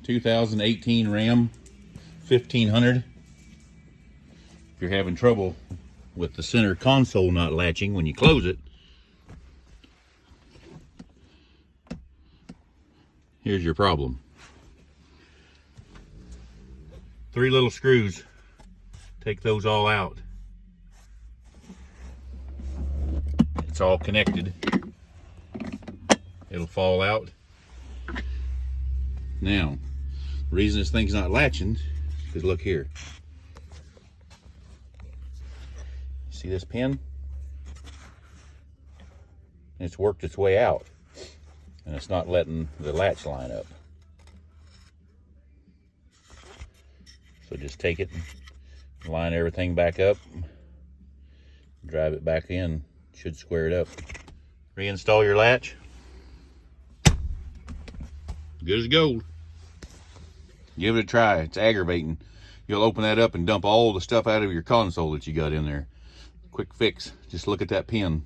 2018 Ram 1500. If you're having trouble with the center console not latching when you close it, here's your problem. 3 little screws. Take those all out. It's all connected. It'll fall out. Now, the reason this thing's not latching is because look here. See this pin? It's worked its way out, and it's not letting the latch line up. So just take it, line everything back up, drive it back in, should square it up. Reinstall your latch. Good as gold. Give it a try. It's aggravating. You'll open that up and dump all the stuff out of your console that you got in there. Quick fix. Just look at that pin.